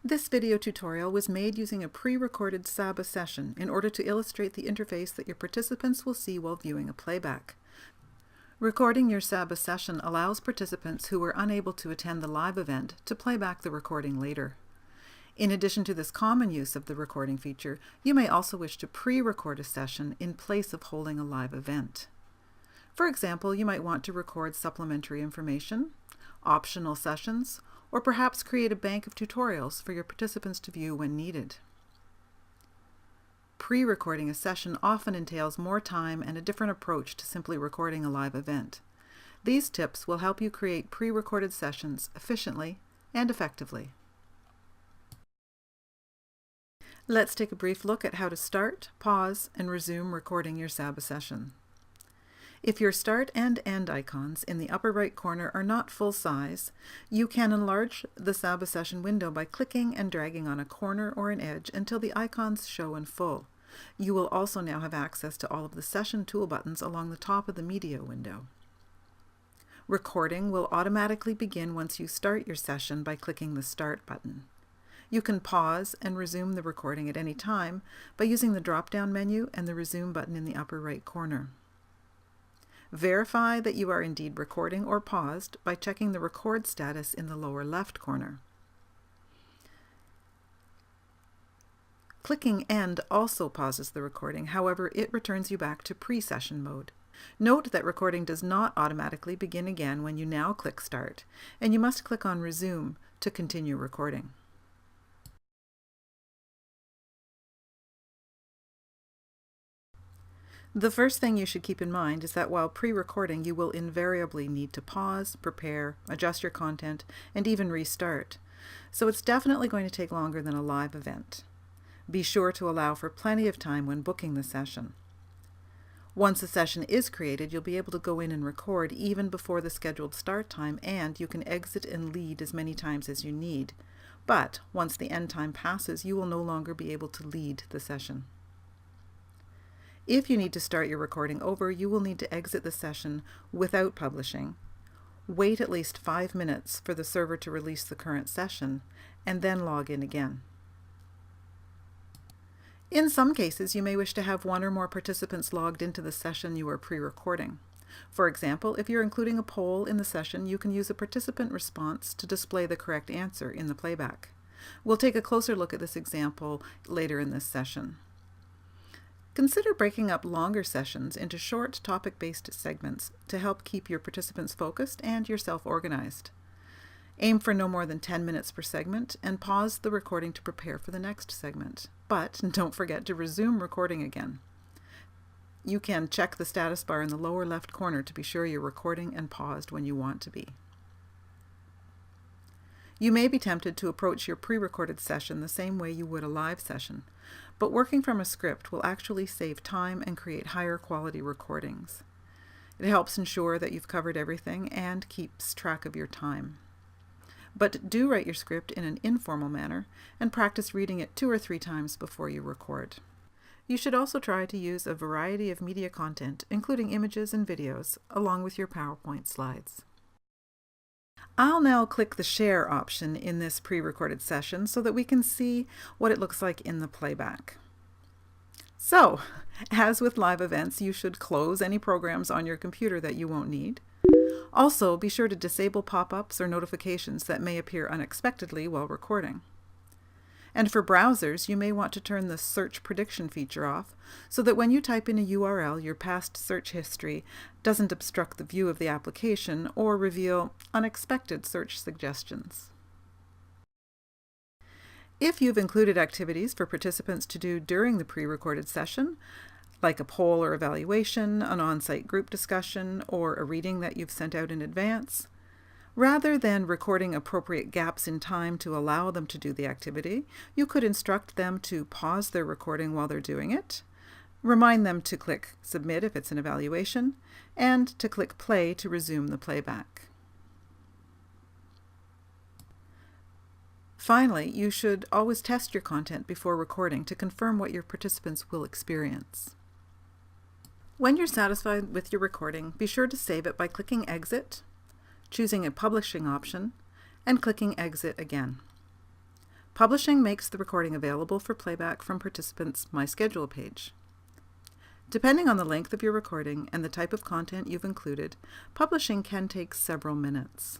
This video tutorial was made using a pre-recorded Saba session in order to illustrate the interface that your participants will see while viewing a playback. Recording your Saba session allows participants who were unable to attend the live event to play back the recording later. In addition to this common use of the recording feature, you may also wish to pre-record a session in place of holding a live event. For example, you might want to record supplementary information, optional sessions, or perhaps create a bank of tutorials for your participants to view when needed. Pre-recording a session often entails more time and a different approach to simply recording a live event. These tips will help you create pre-recorded sessions efficiently and effectively. Let's take a brief look at how to start, pause, and resume recording your Saba session. If your start and end icons in the upper right corner are not full size, you can enlarge the Saba session window by clicking and dragging on a corner or an edge until the icons show in full. You will also now have access to all of the session tool buttons along the top of the media window. Recording will automatically begin once you start your session by clicking the Start button. You can pause and resume the recording at any time by using the drop-down menu and the Resume button in the upper right corner. Verify that you are indeed recording or paused by checking the record status in the lower left corner. Clicking End also pauses the recording, however, it returns you back to pre-session mode. Note that recording does not automatically begin again when you now click Start, and you must click on Resume to continue recording. The first thing you should keep in mind is that while pre-recording, you will invariably need to pause, prepare, adjust your content, and even restart. So it's definitely going to take longer than a live event. Be sure to allow for plenty of time when booking the session. Once a session is created, you'll be able to go in and record even before the scheduled start time, and you can exit and lead as many times as you need. But once the end time passes, you will no longer be able to lead the session. If you need to start your recording over, you will need to exit the session without publishing, wait at least 5 minutes for the server to release the current session, and then log in again. In some cases, you may wish to have one or more participants logged into the session you are pre-recording. For example, if you're including a poll in the session, you can use a participant response to display the correct answer in the playback. We'll take a closer look at this example later in this session. Consider breaking up longer sessions into short topic-based segments to help keep your participants focused and yourself organized. Aim for no more than 10 minutes per segment and pause the recording to prepare for the next segment. But don't forget to resume recording again. You can check the status bar in the lower left corner to be sure you're recording and paused when you want to be. You may be tempted to approach your pre-recorded session the same way you would a live session, but working from a script will actually save time and create higher quality recordings. It helps ensure that you've covered everything and keeps track of your time. But do write your script in an informal manner and practice reading it 2 or 3 times before you record. You should also try to use a variety of media content, including images and videos, along with your PowerPoint slides. I'll now click the Share option in this pre-recorded session so that we can see what it looks like in the playback. So, as with live events, you should close any programs on your computer that you won't need. Also, be sure to disable pop-ups or notifications that may appear unexpectedly while recording. And for browsers, you may want to turn the search prediction feature off so that when you type in a URL, your past search history doesn't obstruct the view of the application or reveal unexpected search suggestions. If you've included activities for participants to do during the pre-recorded session, like a poll or evaluation, an on-site group discussion, or a reading that you've sent out in advance, rather than recording appropriate gaps in time to allow them to do the activity, you could instruct them to pause their recording while they're doing it, remind them to click Submit if it's an evaluation, and to click Play to resume the playback. Finally, you should always test your content before recording to confirm what your participants will experience. When you're satisfied with your recording, be sure to save it by clicking Exit, choosing a publishing option, and clicking Exit again. Publishing makes the recording available for playback from participants' My Schedule page. Depending on the length of your recording and the type of content you've included, publishing can take several minutes.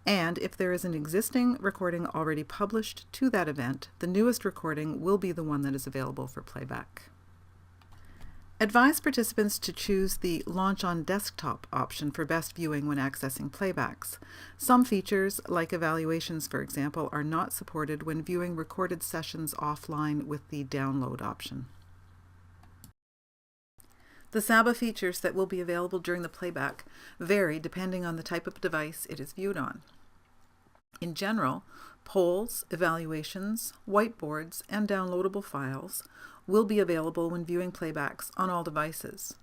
And if there is an existing recording already published to that event, the newest recording will be the one that is available for playback. Advise participants to choose the Launch on Desktop option for best viewing when accessing playbacks. Some features, like evaluations for example, are not supported when viewing recorded sessions offline with the Download option. The Saba features that will be available during the playback vary depending on the type of device it is viewed on. In general, polls, evaluations, whiteboards, and downloadable files will be available when viewing playbacks on all devices.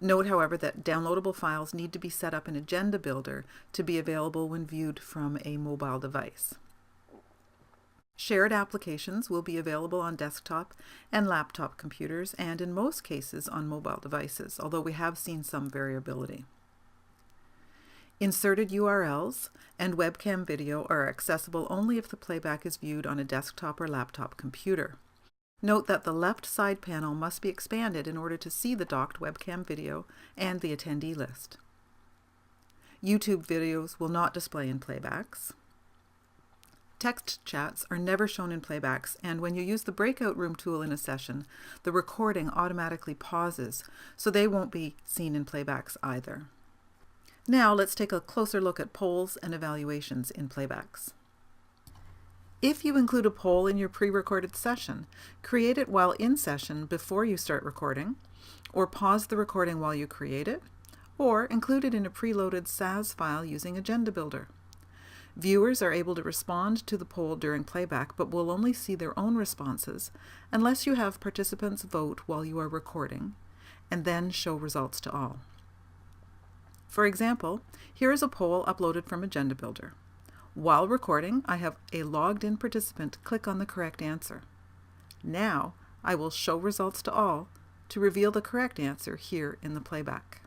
Note, however, that downloadable files need to be set up in Agenda Builder to be available when viewed from a mobile device. Shared applications will be available on desktop and laptop computers and in most cases on mobile devices, although we have seen some variability. Inserted URLs and webcam video are accessible only if the playback is viewed on a desktop or laptop computer. Note that the left side panel must be expanded in order to see the docked webcam video and the attendee list. YouTube videos will not display in playbacks. Text chats are never shown in playbacks, and when you use the breakout room tool in a session, the recording automatically pauses, so they won't be seen in playbacks either. Now let's take a closer look at polls and evaluations in playbacks. If you include a poll in your pre-recorded session, create it while in session before you start recording, or pause the recording while you create it, or include it in a preloaded SAS file using Agenda Builder. Viewers are able to respond to the poll during playback, but will only see their own responses unless you have participants vote while you are recording, and then show results to all. For example, here is a poll uploaded from Agenda Builder. While recording, I have a logged-in participant click on the correct answer. Now, I will show results to all to reveal the correct answer here in the playback.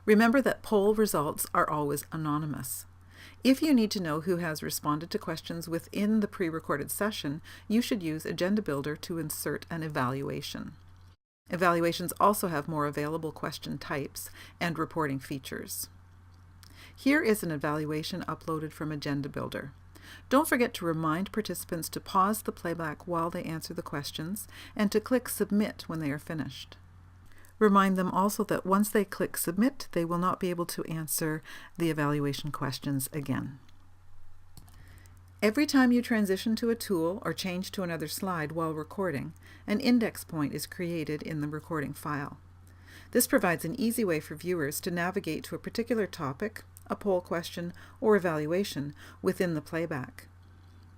Remember that poll results are always anonymous. If you need to know who has responded to questions within the pre-recorded session, you should use Agenda Builder to insert an evaluation. Evaluations also have more available question types and reporting features. Here is an evaluation uploaded from Agenda Builder. Don't forget to remind participants to pause the playback while they answer the questions and to click Submit when they are finished. Remind them also that once they click Submit, they will not be able to answer the evaluation questions again. Every time you transition to a tool or change to another slide while recording, an index point is created in the recording file. This provides an easy way for viewers to navigate to a particular topic, a poll question, or evaluation within the playback.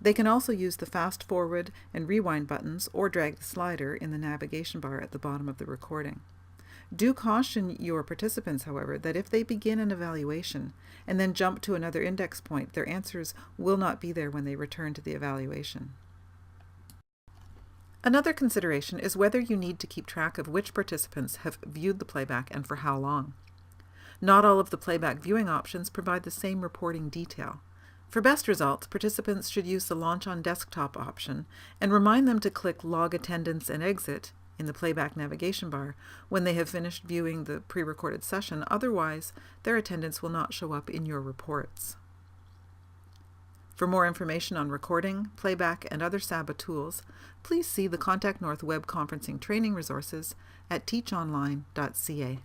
They can also use the fast forward and rewind buttons or drag the slider in the navigation bar at the bottom of the recording. Do caution your participants, however, that if they begin an evaluation and then jump to another index point, their answers will not be there when they return to the evaluation. Another consideration is whether you need to keep track of which participants have viewed the playback and for how long. Not all of the playback viewing options provide the same reporting detail. For best results, participants should use the Launch on Desktop option and remind them to click Log Attendance and Exit in the playback navigation bar when they have finished viewing the pre-recorded session. Otherwise, their attendance will not show up in your reports. For more information on recording, playback, and other Saba tools, please see the Contact North web conferencing training resources at teachonline.ca.